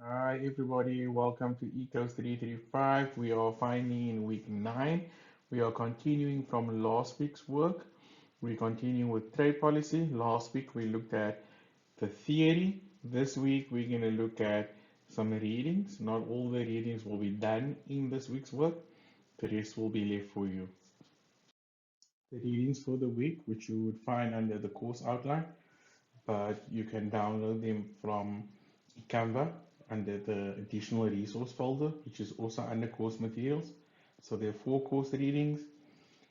Hi everybody, welcome to ECO335. We are finally in week 9. We are continuing from last week's work. We continue with trade policy. Last week we looked at the theory. This week we're going to look at some readings. Not all the readings will be done in this week's work. The rest will be left for you. The readings for the week, which you would find under the course outline, but you can download them from Canva under the additional resource folder, which is also under course materials. So there are 4 course readings.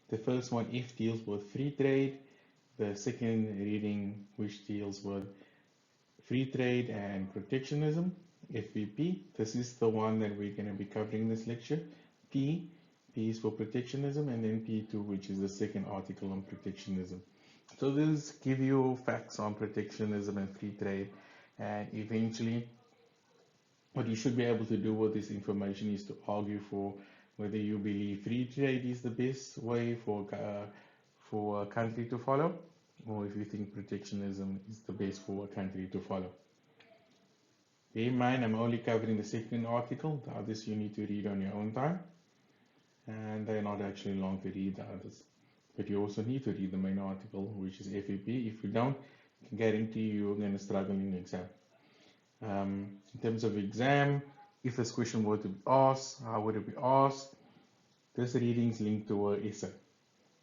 The first one, F, deals with free trade. The second reading, which deals with free trade and protectionism, FVP. This is the one that we're going to be covering in this lecture. P is for protectionism, and then P2, which is the second article on protectionism. So this give you facts on protectionism and free trade, and eventually what you should be able to do with this information is to argue for whether you believe free trade is the best way for a country to follow, or if you think protectionism is the best for a country to follow. Bear in mind, I'm only covering the second article. The others you need to read on your own time, and they're not actually long to read, the others. But you also need to read the main article, which is FEP. If you don't, I can guarantee you're going to struggle in the exam. In terms of exam, if this question were to be asked, how would it be asked? This reading is linked to an essay.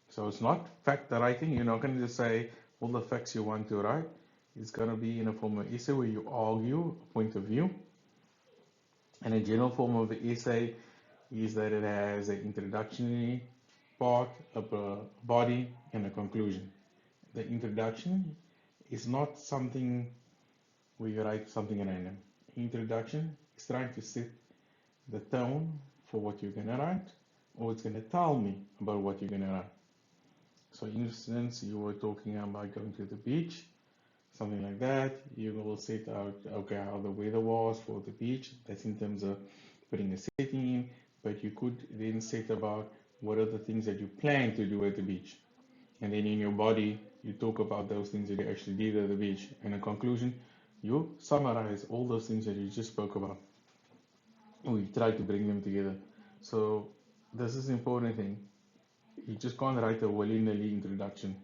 So it's not fact writing. You're not going to just say all the facts you want to write. It's going to be in a form of essay where you argue a point of view. And a general form of the essay is that it has an introductory part, a body, and a conclusion. The introduction is not something where you write something random. Introduction is trying to set the tone for what you're going to write, or it's going to tell me about what you're going to write. So, in instance, you were talking about going to the beach, something like that. You will set out, okay, how the weather was for the beach. That's in terms of putting a setting in, but you could then set about what are the things that you plan to do at the beach. And then in your body, you talk about those things that you actually did at the beach. And in conclusion, you summarize all those things that you just spoke about. We try to bring them together. So this is an important thing. You just can't write a willy-nilly introduction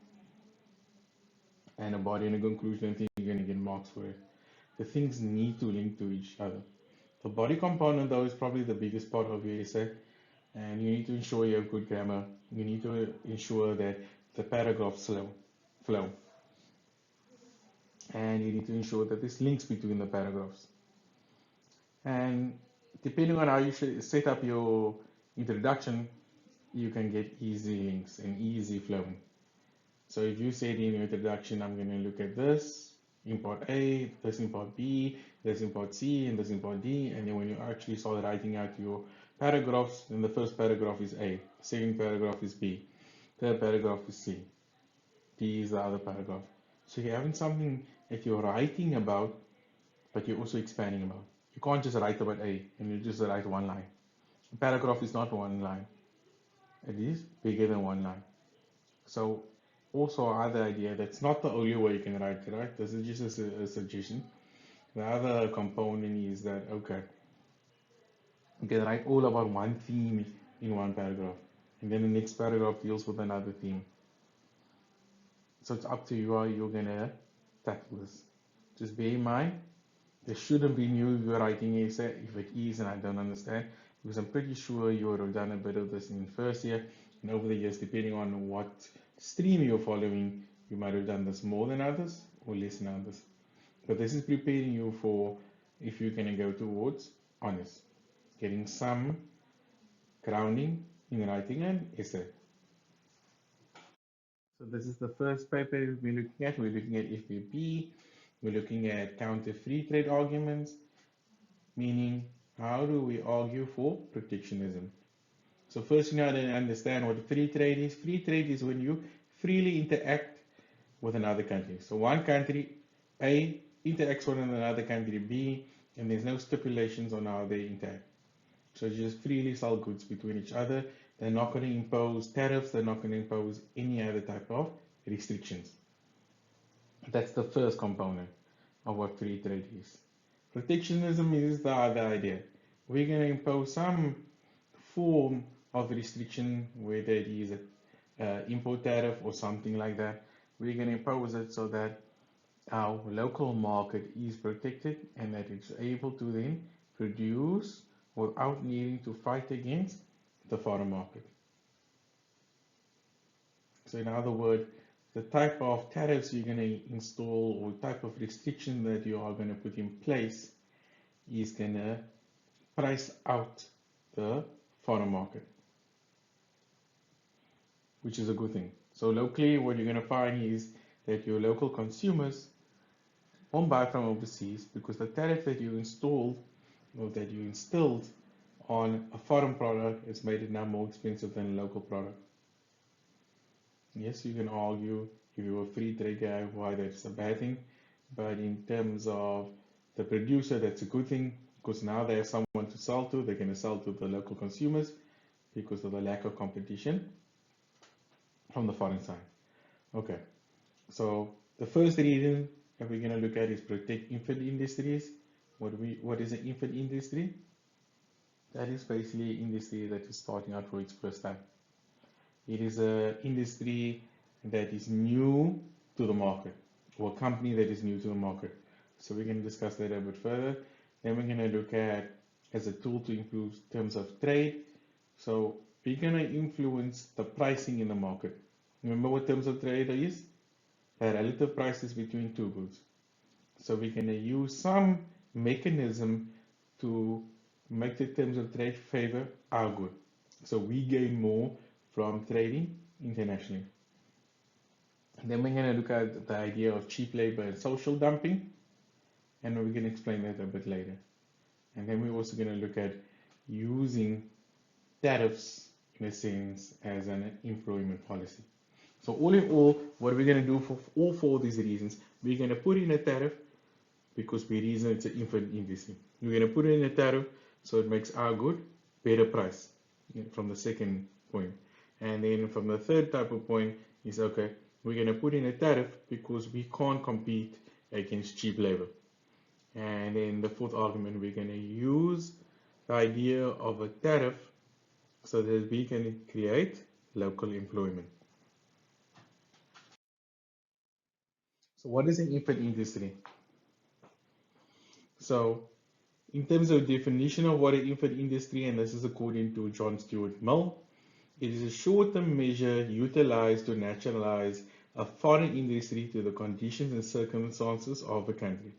and a body and a conclusion and think you're going to get marks for it. The things need to link to each other. The body component, though, is probably the biggest part of your essay, and you need to ensure you have good grammar. You need to ensure that the paragraphs flow. And you need to ensure that there's links between the paragraphs. And depending on how you set up your introduction, you can get easy links and easy flowing. So if you said in your introduction, I'm going to look at this, import A, this import B, this import C, and this import D, and then when you actually start writing out your paragraphs, then the first paragraph is A, second paragraph is B, third paragraph is C, D is the other paragraph. So you're having something that you're writing about, but you're also expanding about. You can't just write about A and you just write one line. A paragraph is not one line. It is bigger than one line. So also other idea, that's not the only way you can write it, right? This is just a suggestion. The other component is that, okay, you can write all about one theme in one paragraph. And then the next paragraph deals with another theme. So it's up to you how you're gonna tackle this. Just bear in mind, there shouldn't be new you're writing essay. If it is, and I don't understand, because I'm pretty sure you would have done a bit of this in first year, and over the years, depending on what stream you're following, you might have done this more than others or less than others. But this is preparing you for if you're gonna go towards honors, getting some grounding in writing an essay. So this is the first paper we're looking at. We're looking at FVP. We're looking at counter free trade arguments, meaning how do we argue for protectionism? So first you need to understand what free trade is. Free trade is when you freely interact with another country. So one country A interacts with another country B, and there's no stipulations on how they interact. So you just freely sell goods between each other. They're not going to impose tariffs. They're not going to impose any other type of restrictions. That's the first component of what free trade is. Protectionism is the other idea. We're going to impose some form of restriction, whether it is a import tariff or something like that. We're going to impose it so that our local market is protected and that it's able to then produce without needing to fight against the foreign market. So in other words, the type of tariffs you're going to install or type of restriction that you are going to put in place is going to price out the foreign market, which is a good thing. So locally, what you're going to find is that your local consumers won't buy from overseas because the tariff that you installed or that you instilled on a foreign product has made it now more expensive than a local product. Yes, you can argue if you're a free trade guy why that's a bad thing, but in terms of the producer, that's a good thing because now they have someone to sell to. They're going to sell to the local consumers because of the lack of competition from the foreign side. Okay, so the first reason that we're going to look at is protect infant industries. What is an infant industry? That is basically an industry that is starting out for its first time. It is an industry that is new to the market, or a company that is new to the market. So we can discuss that a bit further. Then we're going to look at as a tool to improve terms of trade. So we're going to influence the pricing in the market. Remember what terms of trade is? The relative prices between two goods. So we're going to use some mechanism to make the terms of trade favor our good. So we gain more from trading internationally. Then we're going to look at the idea of cheap labor and social dumping, and we're going to explain that a bit later. And then we're also going to look at using tariffs in a sense as an employment policy. So all in all, what we're going to do for all four of these reasons, we're going to put in a tariff because we reason it's an infant industry. We're going to put in a tariff so it makes our good better price from the second point. And then from the third type of point is, okay, we're going to put in a tariff because we can't compete against cheap labor. And then the fourth argument, we're going to use the idea of a tariff so that we can create local employment. So what is an infant industry? So in terms of definition of what an infant industry, and this is according to John Stuart Mill, it is a short-term measure utilized to naturalize a foreign industry to the conditions and circumstances of a country.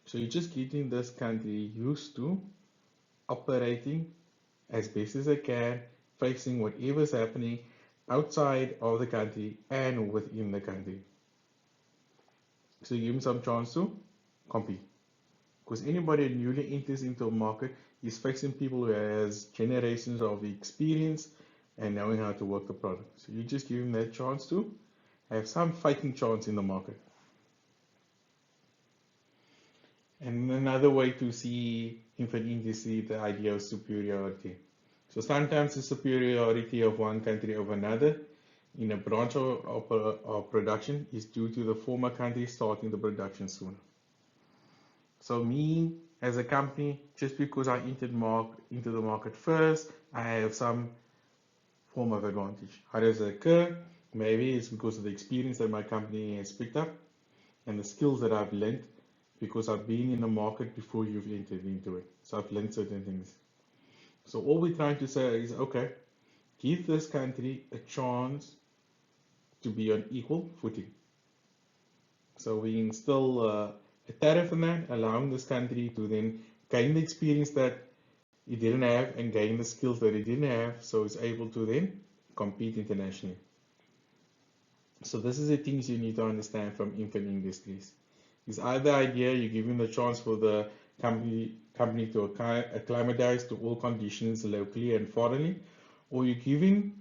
So you're just getting this country used to operating as best as they can, facing whatever's happening outside of the country and within the country. So you give them some chance to compete. Because anybody that newly enters into a market is facing people who has generations of experience and knowing how to work the product. So you just give them that chance to have some fighting chance in the market. And another way to see infant industry, the idea of superiority. So sometimes the superiority of one country over another in a branch of production is due to the former country starting the production sooner. So me as a company, just because I entered into the market first, I have some form of advantage. How does it occur? Maybe it's because of the experience that my company has picked up and the skills that I've learned because I've been in the market before you've entered into it. So I've learned certain things. So all we're trying to say is, okay, give this country a chance to be on equal footing. So we instill a tariff on that, allowing this country to then gain the experience that it didn't have and gain the skills that it didn't have, so it's able to then compete internationally. So this is the things you need to understand from infant industries. It's either idea you're giving the chance for the company to acclimatize to all conditions locally and foreignly, or you're giving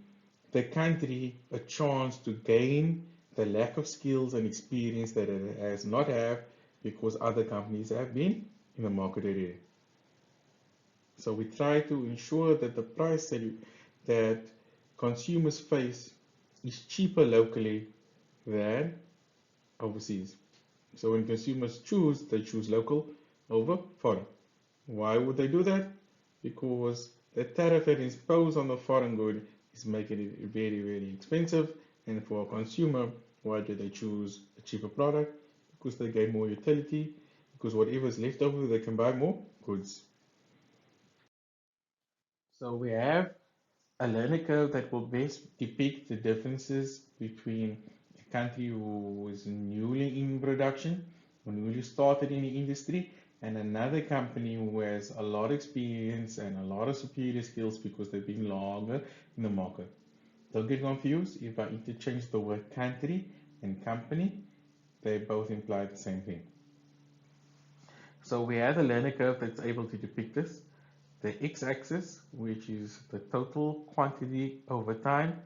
the country a chance to gain the lack of skills and experience that it has not have because other companies have been in the market area. So we try to ensure that the price that consumers face is cheaper locally than overseas. So when consumers choose, they choose local. over foreign. Why would they do that? Because the tariff that is imposed on the foreign good is making it very, very expensive. And for a consumer, why do they choose a cheaper product? Because they get more utility, because whatever is left over, they can buy more goods. So we have a learning curve that will best depict the differences between a country who is newly in production, or newly started in the industry, and another company who has a lot of experience and a lot of superior skills because they've been longer in the market. Don't get confused if I interchange the word country and company, they both imply the same thing. So we have a learning curve that's able to depict this. The x-axis, which is the total quantity over time.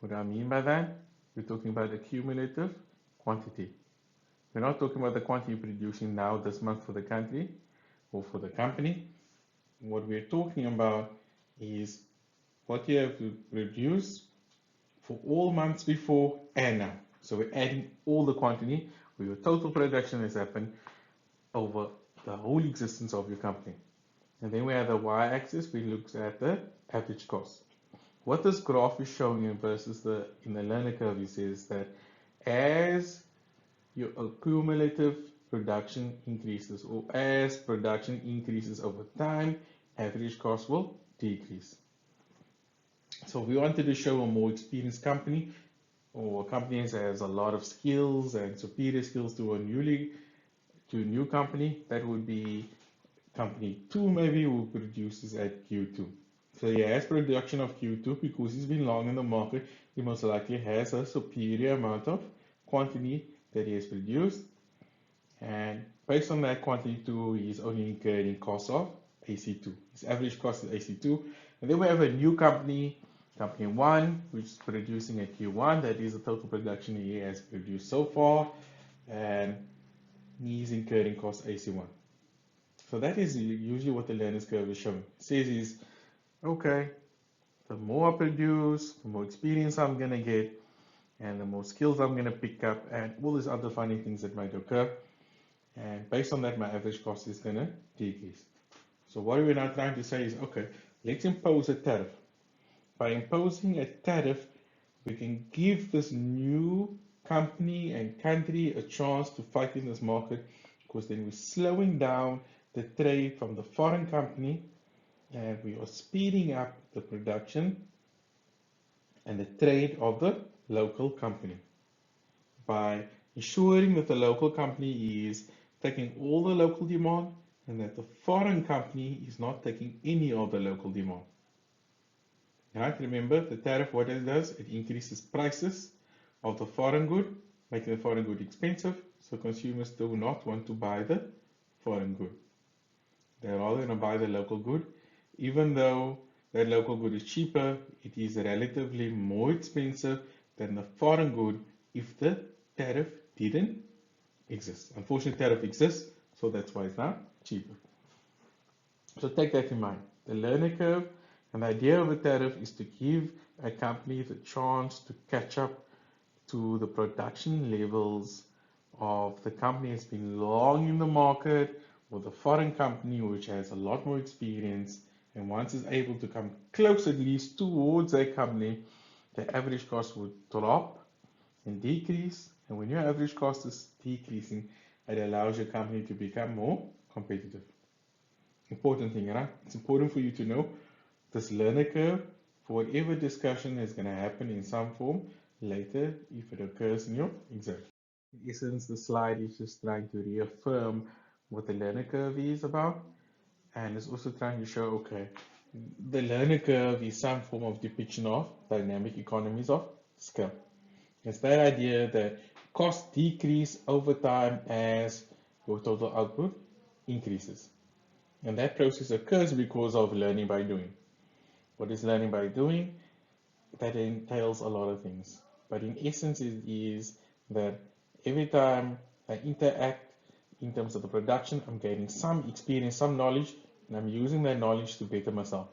What do I mean by that? We're talking about the cumulative quantity. We're not talking about the quantity you're producing now this month for the country or for the company. What we're talking about is what you have to produce for all months before and now. So we're adding all the quantity where your total production has happened over the whole existence of your company. And then we have the y-axis, which looks at the average cost. What this graph is showing you versus in the learner curve is that as your cumulative production increases, or as production increases over time, average cost will decrease. So we wanted to show a more experienced company, or a company that has a lot of skills and superior skills to a new company. That would be company 2 maybe, who produces at Q2. So he has production of Q2 because he's been long in the market. He most likely has a superior amount of quantity that he has produced. And based on that quantity 2, he's only incurring costs of AC2. His average cost is AC2. And then we have a new company, company 1, which is producing at Q1. That is the total production he has produced so far. And he's incurring costs AC1. So that is usually what the learner's curve is showing. It says is, okay, the more I produce, the more experience I'm going to get, and the more skills I'm going to pick up, and all these other funny things that might occur. And based on that, my average cost is going to decrease. So what we're now trying to say is, okay, let's impose a tariff. By imposing a tariff, we can give this new company and country a chance to fight in this market, because then we're slowing down the trade from the foreign company, and we are speeding up the production and the trade of the local company by ensuring that the local company is taking all the local demand and that the foreign company is not taking any of the local demand. Right? Remember, the tariff, what it does, it increases prices of the foreign good, making the foreign good expensive, so consumers do not want to buy the foreign good. They're rather going to buy the local good. Even though that local good is cheaper, it is relatively more expensive than the foreign good if the tariff didn't exist. Unfortunately, tariff exists, so that's why it's now cheaper. So take that in mind. The learner curve, and the idea of a tariff is to give a company the chance to catch up to the production levels of the company that's been long in the market, or the foreign company which has a lot more experience, and once it's able to come close at least towards that company, the average cost would drop and decrease. And when your average cost is decreasing, it allows your company to become more competitive. Important thing, right? It's important for you to know this learner curve for whatever discussion is going to happen in some form later if it occurs in your exam. In essence, the slide is just trying to reaffirm what the learner curve is about, and it's also trying to show, okay, the learner curve is some form of depiction of dynamic economies of scale. It's that idea that costs decrease over time as your total output increases. And that process occurs because of learning by doing. What is learning by doing? That entails a lot of things. But in essence, it is that every time I interact in terms of the production, I'm gaining some experience, some knowledge, and I'm using that knowledge to better myself.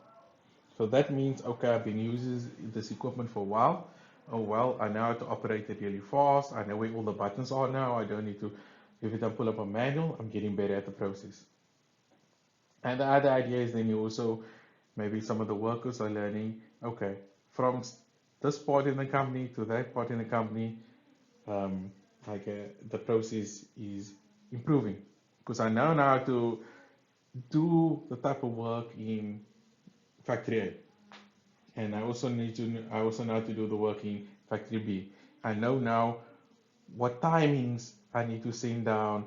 So that means, okay, I've been using this equipment for a while. Oh well, I know how to operate it really fast. I know where all the buttons are now. I don't need to If I pull up a manual, I'm getting better at the process. And the other idea is then you also, maybe some of the workers are learning, okay, from this part in the company to that part in the company, um, the process is improving. Because I know now how to do the type of work in factory A. And I also know how to do the work in factory B. I know now what timings I need to send down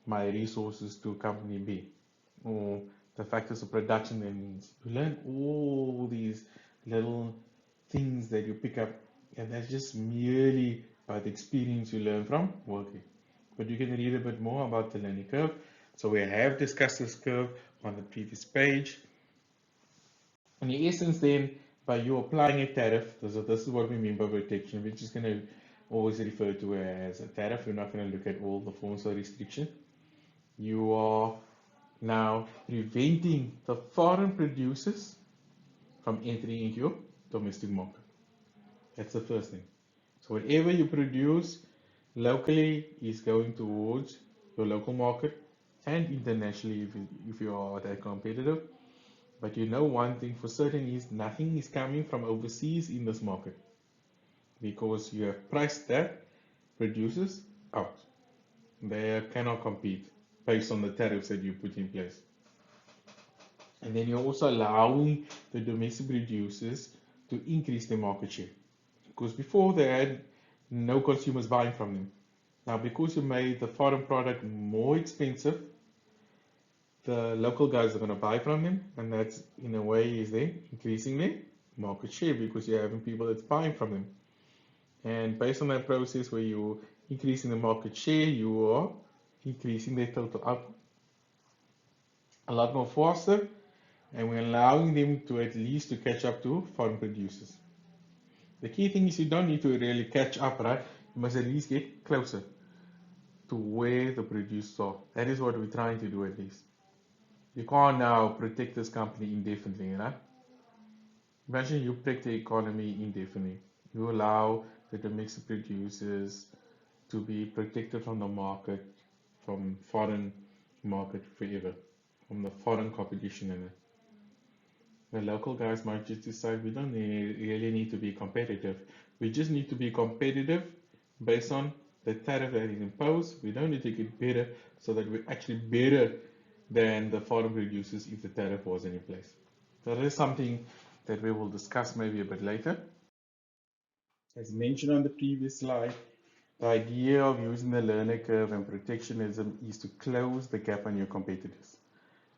my resources to company B, or the factors of production that means. You learn all these little things that you pick up, and that's just merely by the experience you learn from working. But you can read a bit more about the learning curve. So we have discussed this curve on the previous page. And in essence, then, by you applying a tariff, this is what we mean by protection. We're just going to always refer to it as a tariff. We're not going to look at all the forms of restriction. You are now preventing the foreign producers from entering into your domestic market. That's the first thing. So whatever you produce locally is going towards your local market and internationally if you are that competitive. But you know one thing for certain is nothing is coming from overseas in this market because you have priced that producers out. They cannot compete based on the tariffs that you put in place. And then you're also allowing the domestic producers to increase their market share. Because before they had no consumers buying from them. Now, because you made the foreign product more expensive, the local guys are going to buy from them, and that's in a way is then increasing their market share because you're having people that's buying from them. And based on that process where you're increasing the market share, you are increasing their total output a lot more faster, and we're allowing them to at least to catch up to foreign producers. The key thing is you don't need to really catch up, right? You must at least get closer to where the producers are. That is what we're trying to do at least. You can't now protect this company indefinitely, you know? Imagine you protect the economy indefinitely. You allow the domestic producers to be protected from the market, from foreign market forever, from the foreign competition in it. The local guys might just decide we don't really need to be competitive. We just need to be competitive based on the tariff that is imposed. We don't need to get better so that we're actually better than the foreign producers if the tariff wasn't in place. So that is something that we will discuss maybe a bit later. As mentioned on the previous slide, the idea of using the learner curve and protectionism is to close the gap on your competitors.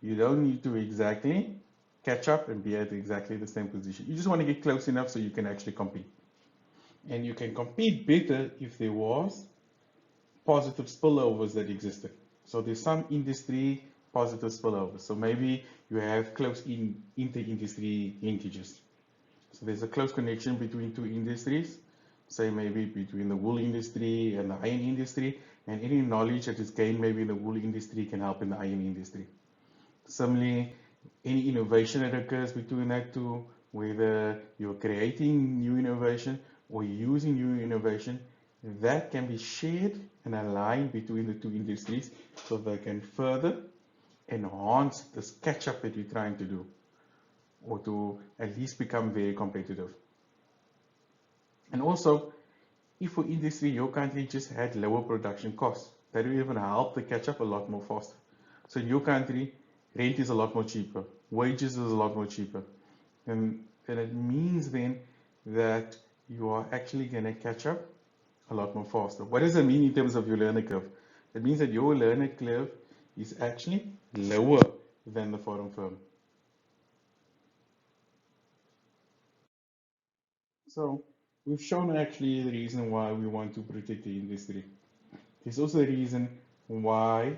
You don't need to exactly catch up and be at exactly the same position. You just want to get close enough so you can actually compete. And you can compete better if there was positive spillovers that existed. So there's some industry positive spillovers. So maybe you have close inter-industry linkages. So there's a close connection between two industries, say maybe between the wool industry and the iron industry, and any knowledge that is gained maybe in the wool industry can help in the iron industry. Similarly, any innovation that occurs between that two, whether you're creating new innovation or using new innovation, that can be shared and aligned between the two industries so they can further enhance this catch-up that you're trying to do, or to at least become very competitive. And also, if for industry your country just had lower production costs, that will even help the catch-up a lot more faster. So in your country, rent is a lot more cheaper, wages is a lot more cheaper, and it means then that you are actually going to catch up a lot more faster. What does that mean in terms of your learner curve? It means that your learner curve is actually lower than the foreign firm. So we've shown actually the reason why we want to protect the industry. There's also a reason why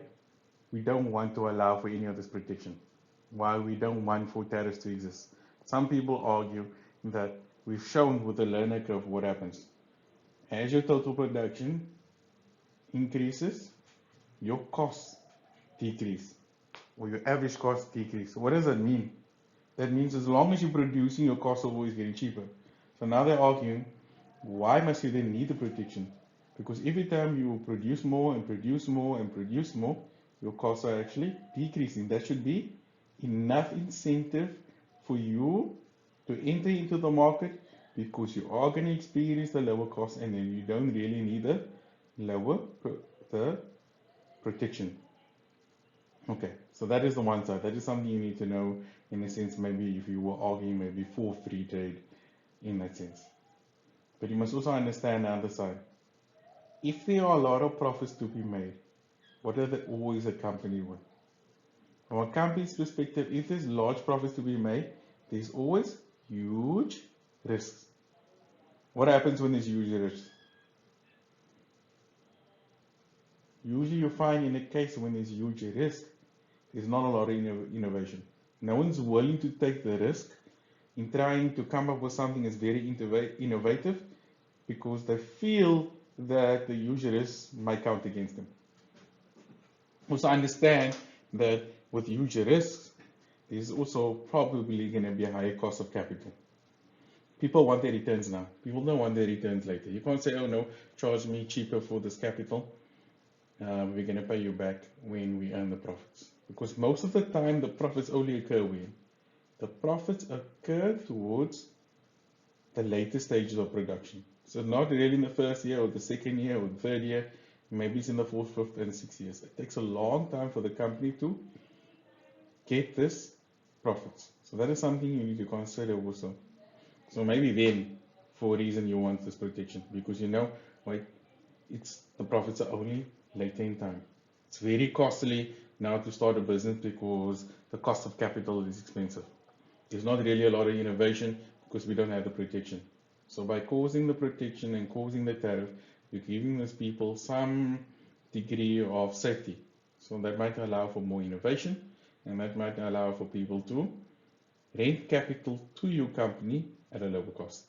we don't want to allow for any of this protection, why we don't want for tariffs to exist. Some people argue that we've shown with the learner curve what happens. As your total production increases, your costs decrease, or your average costs decrease. So what does that mean? That means as long as you're producing, your costs are always getting cheaper. So now they're arguing, why must you then need the protection? Because every time you produce more and produce more and produce more, your costs are actually decreasing. That should be enough incentive for you to enter into the market, because you are going to experience the lower cost, and then you don't really need the the protection. Okay, so that is the one side. That is something you need to know, in a sense, maybe if you were arguing maybe for free trade in that sense. But you must also understand the other side. If there are a lot of profits to be made, what are they always accompanied with? From a company's perspective, if there's large profits to be made, there's always huge risks. What happens when there's huge risks? Usually you find in a case when there's huge risk, there's not a lot of innovation. No one's willing to take the risk in trying to come up with something that's very innovative, because they feel that the huge risks might count against them. Also understand that with huge risks, there's also probably going to be a higher cost of capital. People want their returns now. People don't want their returns later. You can't say, oh no, charge me cheaper for this capital. We're going to pay you back when we earn the profits. Because most of the time, the profits only occur when? The profits occur towards the later stages of production. So not really in the first year or the second year or the third year. Maybe it's in the fourth, fifth, and sixth years. It takes a long time for the company to get this profits. So that is something you need to consider also. So maybe then, for a reason, you want this protection, because you know, wait, the profits are only later in time. It's very costly now to start a business because the cost of capital is expensive. There's not really a lot of innovation because we don't have the protection. So by causing the protection and causing the tariff, you're giving those people some degree of safety. So that might allow for more innovation, and that might allow for people to rent capital to your company at a lower cost.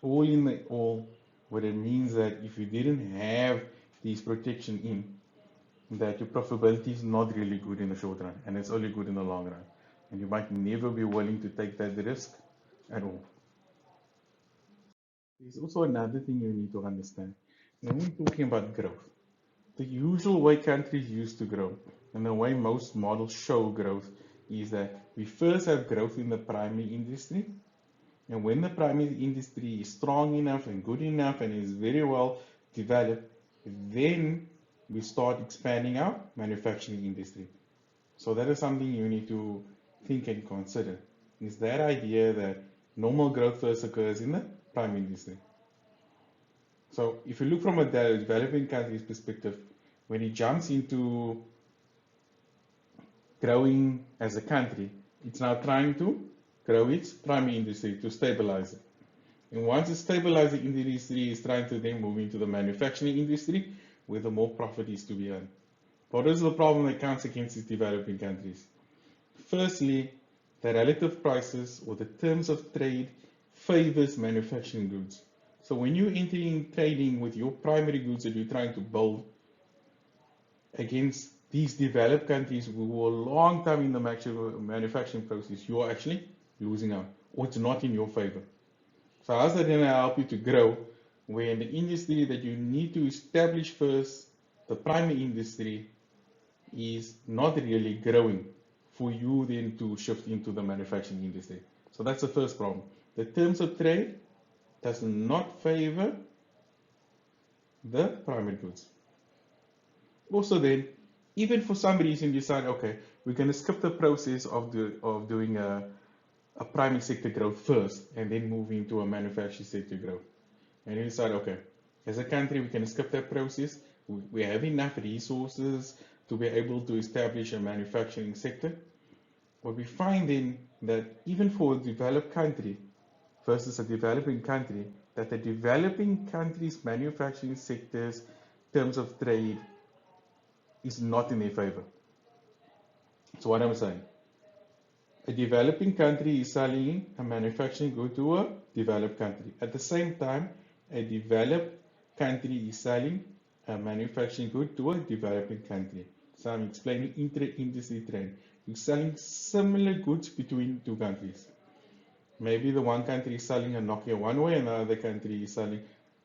All in all, what it means that if you didn't have these protection in, that your profitability is not really good in the short run, and it's only good in the long run. And you might never be willing to take that risk at all. There's also another thing you need to understand. When we're talking about growth, the usual way countries used to grow, and the way most models show growth, is that we first have growth in the primary industry, and when the primary industry is strong enough and good enough and is very well developed, then we start expanding our manufacturing industry. So that is something you need to think and consider, is that idea that normal growth first occurs in the primary industry. So if you look from a developing country's perspective, when it jumps into growing as a country, it's now trying to grow its primary industry to stabilize it. And once it stabilizes the industry, it's trying to then move into the manufacturing industry, where the more profit is to be earned. What is the problem that counts against these developing countries? Firstly, the relative prices or the terms of trade favors manufacturing goods. So when you enter in trading with your primary goods that you're trying to build against these developed countries who were a long time in the manufacturing process, you are actually losing out, or it's not in your favor. So how's that going to help you to grow when the industry that you need to establish first, the primary industry, is not really growing for you then to shift into the manufacturing industry? So that's the first problem. The terms of trade does not favor the primary goods. Also then, even for some reason you decide, okay, we're going to skip the process of doing a primary sector growth first and then move into a manufacturing sector growth. And you decide, okay, as a country, we can skip that process. We have enough resources to be able to establish a manufacturing sector. What we find then that even for a developed country versus a developing country, that the developing country's manufacturing sectors, terms of trade, is not in their favor. So what I'm saying, a developing country is selling a manufacturing good to a developed country. At the same time, a developed country is selling a manufacturing good to a developing country. So I'm explaining inter-industry trade. You're selling similar goods between two countries. Maybe the one country is selling a Nokia one way and the other country is selling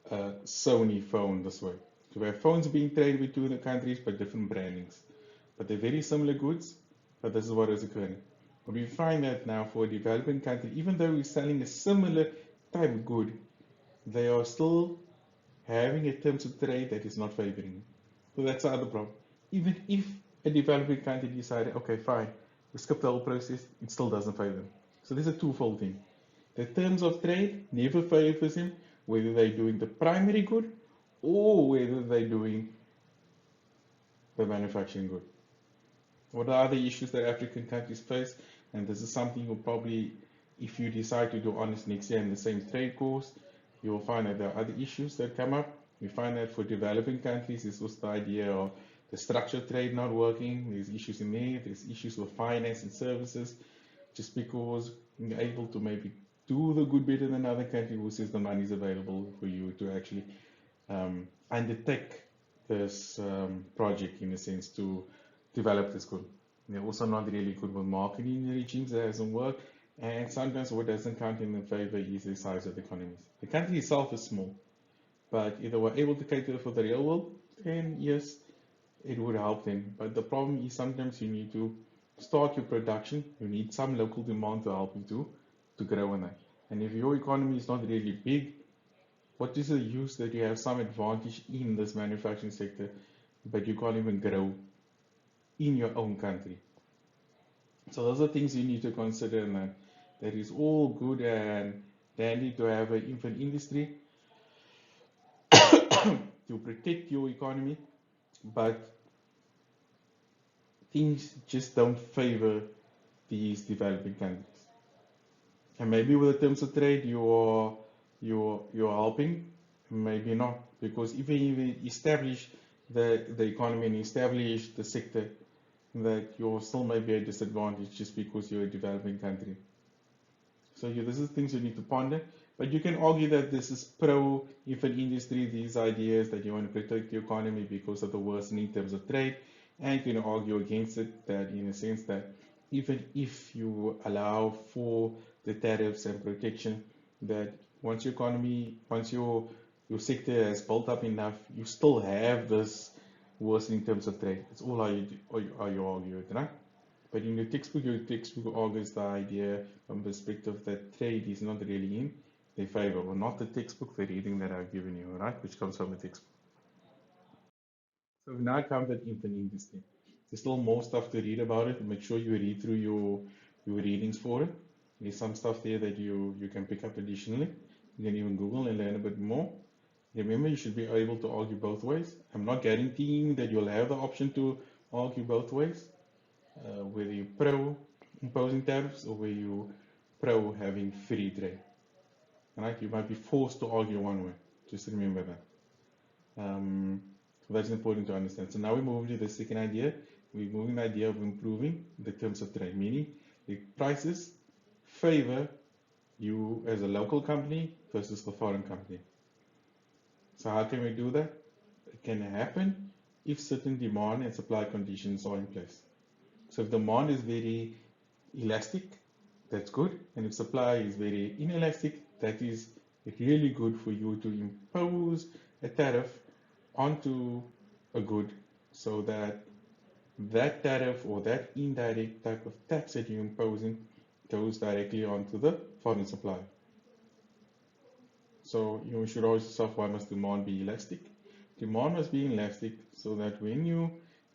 a Sony phone this way. So we have phones being traded between the countries but different brandings. But they're very similar goods, but this is what is occurring. But we find that now for a developing country, even though we're selling a similar type of good, they are still having a terms of trade that is not favoring. So that's the other problem. Even if a developing country decided, okay, fine, we skip the whole process, it still doesn't favor them. So there's a twofold thing. The terms of trade never favors them, whether they're doing the primary good or whether they're doing the manufacturing good. What are the issues that African countries face? And this is something you'll probably, if you decide to do honors next year in the same trade course, you will find that there are other issues that come up. We find that for developing countries, this was the idea of the structured trade not working. There's issues in there. There's issues with finance and services. Just because you're able to maybe do the good better than another country who says the money is available for you to actually undertake this project in a sense to develop this good. They're also not really good with marketing regimes that hasn't worked. And sometimes what doesn't count in their favor is the size of the economies. The country itself is small, but if they were able to cater for the real world, then yes, it would help them. But the problem is sometimes you need to start your production. You need some local demand to help you to grow on that. And if your economy is not really big, what is the use that you have some advantage in this manufacturing sector, but you can't even grow in your own country? So those are things you need to consider, and that is all good and dandy to have an infant industry to protect your economy, but things just don't favor these developing countries. And maybe with the terms of trade you're helping, maybe not, because even if you establish the economy and establish the sector, that you're still maybe at a disadvantage just because you're a developing country. So this is things you need to ponder. But you can argue that this is pro infant industry, these ideas that you want to protect the economy because of the worsening terms of trade, and you can argue against it that in a sense that even if you allow for the tariffs and protection, that once your economy, once your sector has built up enough, you still have this worsening terms of trade. It's all how you argue it, right? But in your textbook argues the idea from perspective that trade is not really in their favor, or not the textbook, the reading that I've given you, right, which comes from the textbook. So we've now covered infant industry. There's still more stuff to read about it. Make sure you read through your readings for it. There's some stuff there that you can pick up additionally. You can even Google and learn a bit more. Remember, you should be able to argue both ways. I'm not guaranteeing that you'll have the option to argue both ways, whether you're pro imposing tariffs or whether you're pro having free trade. Right? You might be forced to argue one way. Just remember that. So that's important to understand. So now we're moving to the second idea. We're moving the idea of improving the terms of trade, meaning the prices favor you as a local company versus the foreign company. So how can we do that? It can happen if certain demand and supply conditions are in place. So if demand is very elastic, that's good. And if supply is very inelastic, that is really good for you to impose a tariff onto a good, so that that tariff or that indirect type of tax that you're imposing goes directly onto the foreign supplier. So you should always yourself, why must demand be elastic? Demand must be elastic so that when you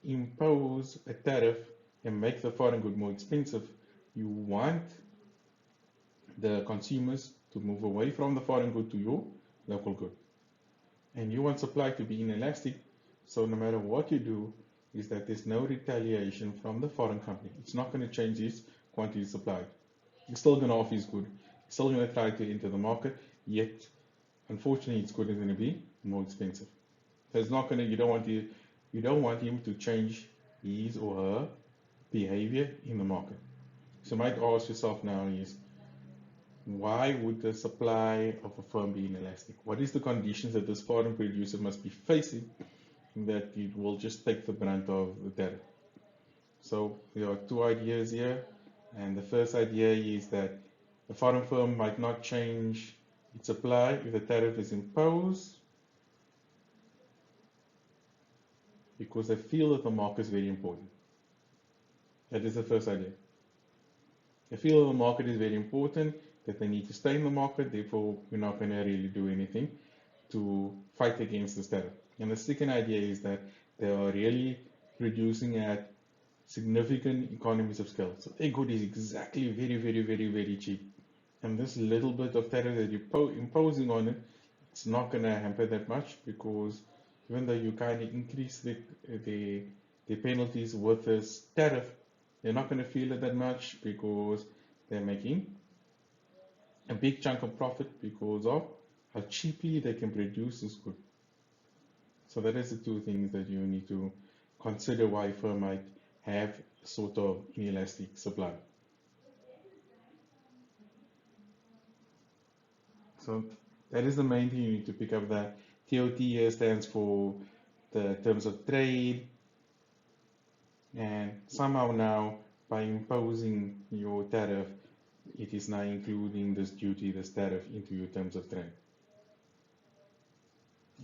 impose a tariff and make the foreign good more expensive, you want the consumers to move away from the foreign good to your local good. And you want supply to be inelastic, so no matter what you do, is that there's no retaliation from the foreign company. It's not going to change its quantity supplied. It's still going to offer his good. It's still going to try to enter the market, yet unfortunately its good is going to be more expensive. So it's not going to, you don't want him to change his or her behavior in the market. So you might ask yourself now is, why would the supply of a firm be inelastic? What is the conditions that this foreign producer must be facing that it will just take the brunt of the tariff? So there are two ideas here, and the first idea is that A foreign firm might not change its supply if the tariff is imposed because they feel that the market is very important. That is the first idea. They feel the market is very important, that they need to stay in the market, therefore we're not going to really do anything to fight against this tariff. And the second idea is that they are really reducing at significant economies of scale. So their good is exactly very cheap. And this little bit of tariff that you're imposing on it, it's not going to hamper that much, because even though you kind of increase the penalties with this tariff, they're not going to feel it that much because they're making a big chunk of profit because of how cheaply they can produce this good. So that is the two things that you need to consider why a firm might have sort of inelastic supply. So that is the main thing you need to pick up. That TOT here stands for the terms of trade, and somehow now by imposing your tariff, it is now including this duty, this tariff, into your terms of trade.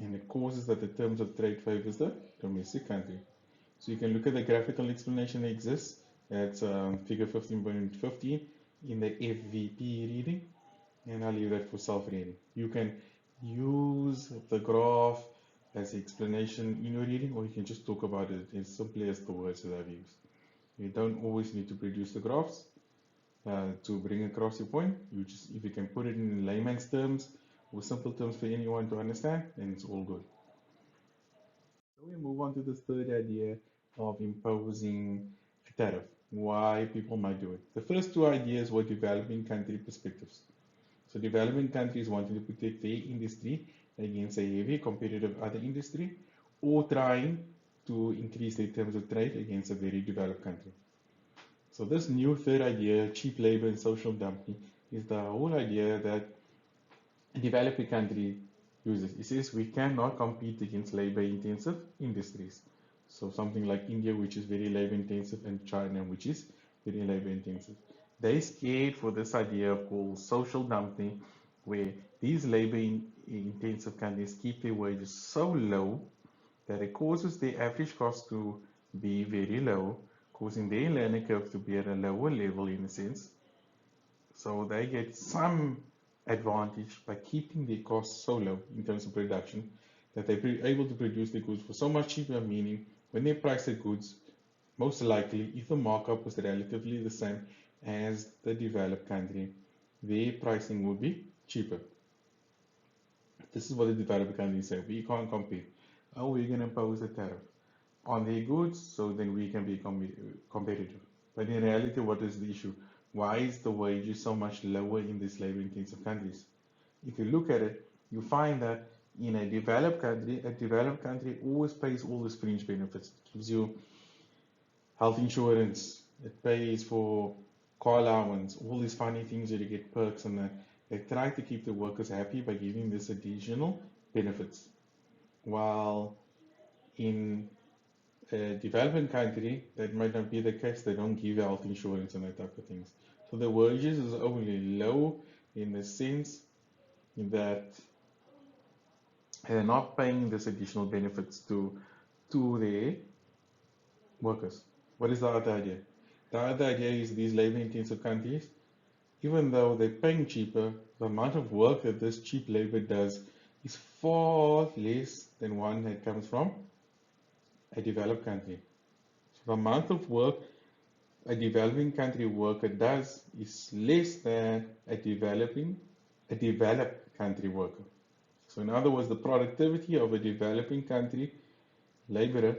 And it causes that the terms of trade favors the domestic country. So you can look at the graphical explanation that exists. That's figure 15.15 in the FVP reading, and I'll leave that for self-reading. You can use the graph as the explanation in your reading, or you can just talk about it as simply as the words that I've used. You don't always need to produce the graphs to bring across your point. If you can put it in layman's terms or simple terms for anyone to understand, then it's all good. So we move on to this third idea of imposing a tariff. Why people might do it. The first two ideas were developing country perspectives. So developing countries wanting to protect their industry against a heavy competitive other industry, or trying to increase their terms of trade against a very developed country. So this new third idea, cheap labor and social dumping, is the whole idea that a developing country uses. It says we cannot compete against labor intensive industries. So something like India, which is very labor intensive, and China, which is very labor intensive. They're scared for this idea of called social dumping, where these labor intensive countries keep their wages so low that it causes their average cost to be very low, causing their learning curve to be at a lower level in a sense. So they get some advantage by keeping their costs so low in terms of production that they're able to produce the goods for so much cheaper, meaning when they price the goods, most likely if the markup was relatively the same as the developed country, their pricing would be cheaper. This is what the developed countries say. We can't compete. Oh, we're going to impose a tariff on their goods so then we can be competitive. But in reality, what is the issue? Why is the wages so much lower in these labor intensive countries? If you look at it, you find that in a developed country always pays all these fringe benefits. It gives you health insurance, it pays for car allowance, all these funny things that you get perks, and that they try to keep the workers happy by giving this additional benefits. While in a developing country, that might not be the case. They don't give health insurance and that type of things. So the wages is only low in the sense that they're not paying this additional benefits to their workers. What is the other idea? The other idea is these labor intensive countries, even though they're paying cheaper, the amount of work that this cheap labor does is far less than one that comes from a developed country. So the amount of work a developing country worker does is less than a developed country worker. So in other words, the productivity of a developing country laborer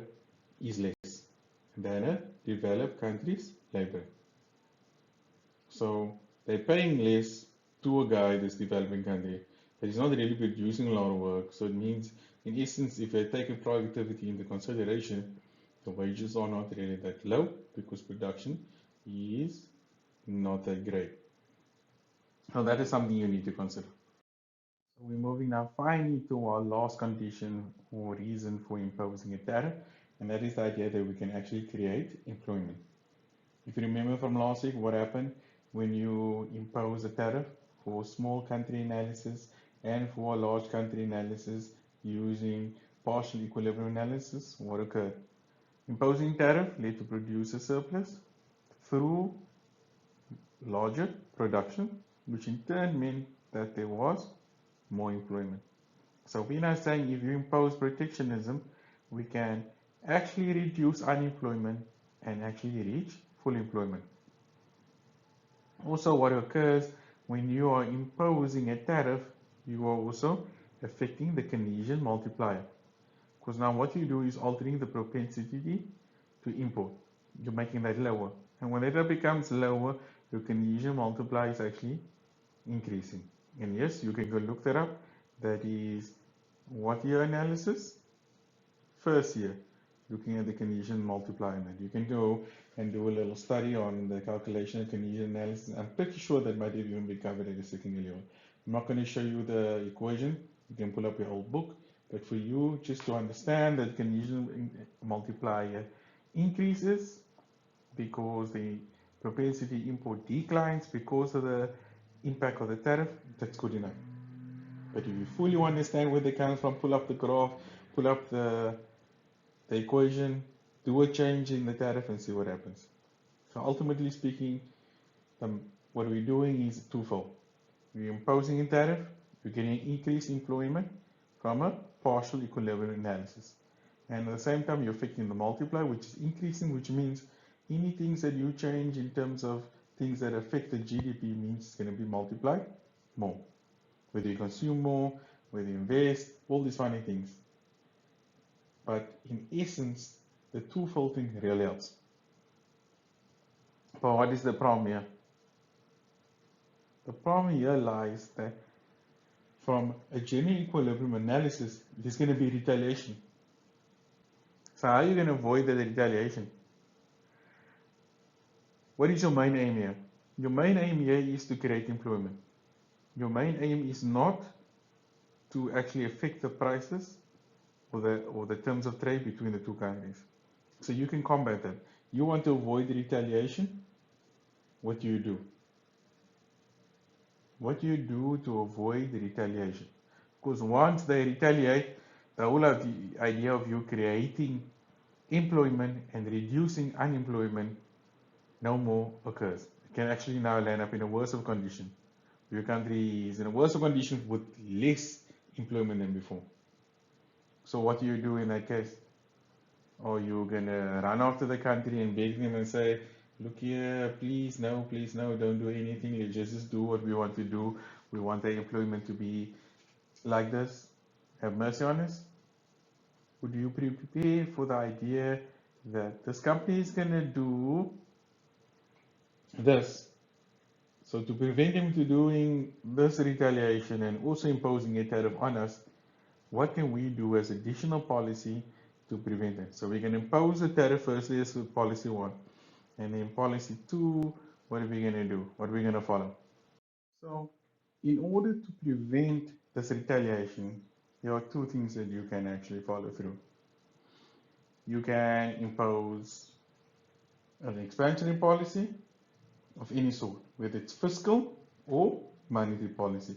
is less than a developed country's laborer. So they're paying less to a guy that's developing country, but he's not really producing a lot of work. So it means, in essence, if they take productivity into consideration, the wages are not really that low because production is not that great. So that is something you need to consider. So we're moving now finally to our last condition or reason for imposing a tariff, and that is the idea that we can actually create employment. If you remember from last week, what happened? when you impose a tariff for small country analysis and for a large country analysis using partial equilibrium analysis, what occurred? Imposing tariff led to producer surplus through larger production, which in turn meant that there was more employment. So we're now saying if you impose protectionism, we can actually reduce unemployment and actually reach full employment. Also, what occurs when you are imposing a tariff, you are also affecting the Keynesian multiplier. Because now what you do is altering the propensity to import. You're making that lower. And when that becomes lower, your Keynesian multiplier is actually increasing. And yes, you can go look that up. That is what year analysis? First year, looking at the Keynesian multiplier. And you can go and do a little study on the calculation of Keynesian analysis. I'm pretty sure that might even be covered at a second year level. I'm not going to show you the equation. You can pull up your old book. But for you, just to understand that Keynesian multiplier increases because the propensity import declines because of the impact of the tariff, that's good enough. But if you fully understand where they come from, pull up the graph, pull up the equation, do a change in the tariff and see what happens. So ultimately speaking, what we're doing is twofold. We're imposing a tariff, we're getting increased employment from a partial equilibrium analysis. And at the same time, you're affecting the multiplier, which is increasing, which means any things that you change in terms of things that affect the GDP means it's going to be multiplied more. Whether you consume more, whether you invest, all these funny things. But in essence, the twofold thing really helps. But what is the problem here? The problem here lies that from a general equilibrium analysis, there's going to be retaliation. So how are you going to avoid the retaliation? What is your main aim here? Your main aim here is to create employment. Your main aim is not to actually affect the prices or the terms of trade between the two countries. So you can combat that. You want to avoid retaliation? What do you do? What do you do to avoid the retaliation? Because once they retaliate, the whole of the idea of you creating employment and reducing unemployment no more occurs. It can actually now land up in a worse of condition. Your country is in a worse of condition with less employment than before. So what do you do in that case? Or you're gonna run after the country and beg them and say, look here, please no, don't do anything. Let's just do what we want to do. We want the employment to be like this. Have mercy on us. Would you prepare for the idea that this company is gonna do this? So to prevent them to doing this retaliation and also imposing a tariff on us, what can we do as additional policy to prevent it? So we can impose a tariff firstly as policy 1. And then policy 2, what are we going to do? What are we going to follow? So in order to prevent this retaliation, there are 2 things that you can actually follow through. You can impose an expansionary policy of any sort, whether it's fiscal or monetary policy.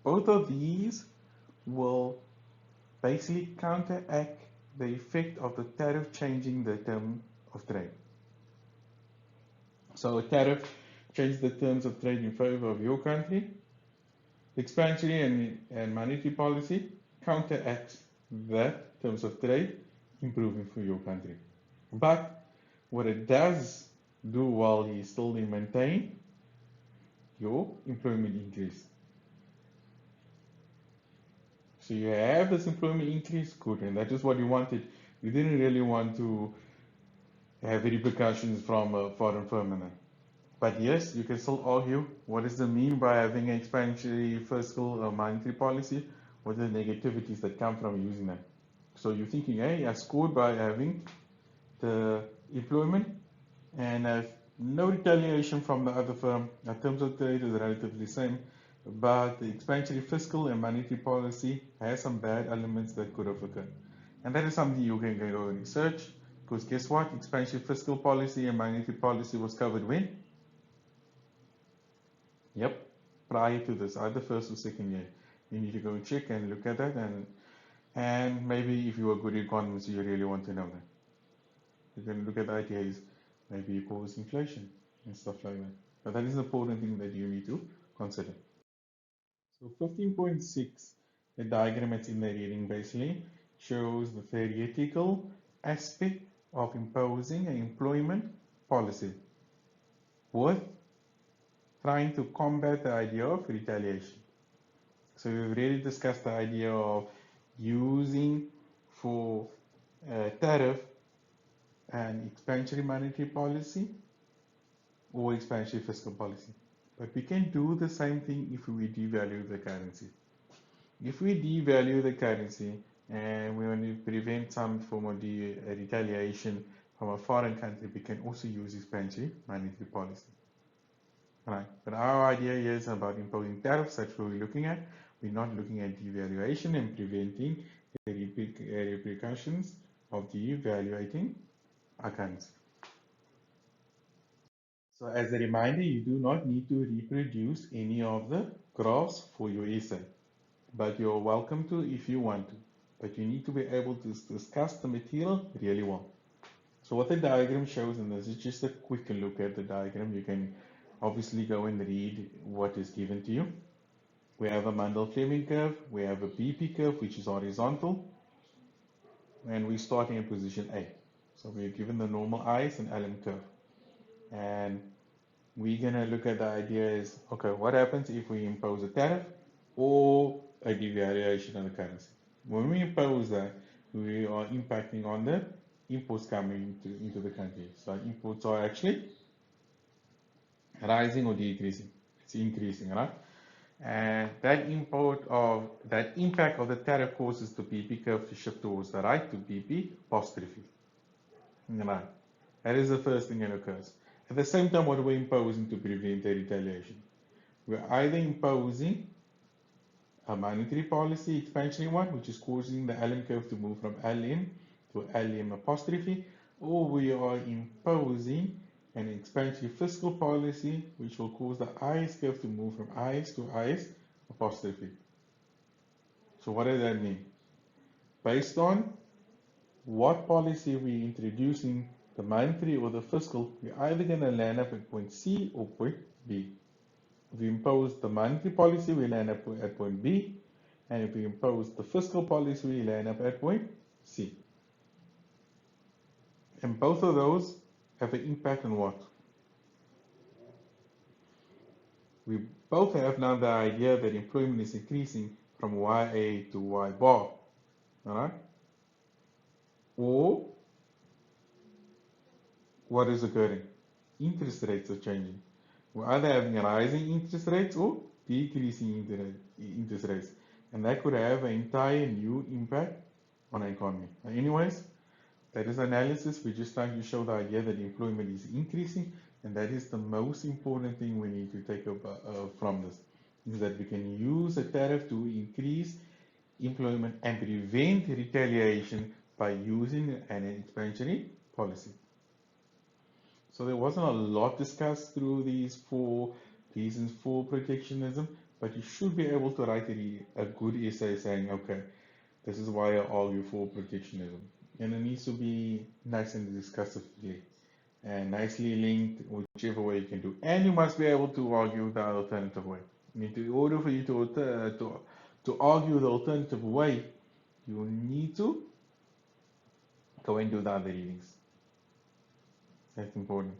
Both of these will basically counteract the effect of the tariff changing the term of trade. So a tariff changes the terms of trade in favor of your country. Expansionary and monetary policy counteracts that terms of trade improving for your country. But what it does do while you still maintain your employment increase. So you have this employment increase, good, and that is what you wanted. You didn't really want to have repercussions from a foreign firm. But yes, you can still argue what does it mean by having an expansionary fiscal or monetary policy? What are the negativities that come from using that? So you're thinking, hey, I scored by having the employment and no retaliation from the other firm. In terms of trade is relatively the same, but the expansionary fiscal and monetary policy has some bad elements that could have occurred. And that is something you can go and research, because guess what? Expansionary fiscal policy and monetary policy was covered when? Yep, prior to this, either first or second year. You need to go check and look at that, and maybe if you're a good economist, you really want to know that. You can look at the ideas, maybe it causes inflation and stuff like that. But that is an important thing that you need to consider. So 15.6, the diagram that's in the reading basically shows the theoretical aspect of imposing an employment policy with trying to combat the idea of retaliation. So we've already discussed the idea of using for tariff and expansionary monetary policy or expansionary fiscal policy. But we can do the same thing if we devalue the currency. If we devalue the currency and we want to prevent some form of retaliation from a foreign country, we can also use expansionary monetary policy. Right. But our idea here is about imposing tariffs. That's what we're looking at. We're not looking at devaluation and preventing the repercussions of devaluating our currency. So as a reminder, you do not need to reproduce any of the graphs for your essay, but you're welcome to if you want to. But you need to be able to discuss the material really well. So what the diagram shows, and this is just a quick look at the diagram, you can obviously go and read what is given to you. We have a Mendel-Fleming curve, we have a BP curve, which is horizontal, and we're starting in position A. So we're given the normal ice and LM curve. And we're gonna look at the idea is, okay, what happens if we impose a tariff or a devaluation of the currency? When we impose that, we are impacting on the imports coming into the country. So imports are actually rising or decreasing. It's increasing, right? And that impact of the tariff causes the BP curve to shift towards the right to BP apostrophe. Right. That is the first thing that occurs. At the same time, what are we imposing to prevent the retaliation? We're either imposing a monetary policy expansionary one, which is causing the LM curve to move from LM to LM apostrophe, or we are imposing an expansionary fiscal policy, which will cause the IS curve to move from IS to IS apostrophe. So what does that mean? Based on what policy we're introducing, the monetary or the fiscal, we're either going to land up at point C or point B. If we impose the monetary policy, we land up at point B, and if we impose the fiscal policy, we land up at point C. And both of those have an impact on what? We both have now the idea that employment is increasing from YA to Y bar, alright? Or what is occurring? Interest rates are changing. We're either having rising interest rates or decreasing interest rates. And that could have an entire new impact on the economy. Anyways, that is analysis. We're just trying to show the idea that employment is increasing, and that is the most important thing we need to take from this, is that we can use a tariff to increase employment and prevent retaliation by using an expansionary policy. So there wasn't a lot discussed through these 4 reasons for protectionism, but you should be able to write a good essay saying, okay, this is why I argue for protectionism. And it needs to be nice and discussively and nicely linked, whichever way you can do. And you must be able to argue the alternative way. I mean, in order for you to argue the alternative way, you need to go and do the other readings. That's important.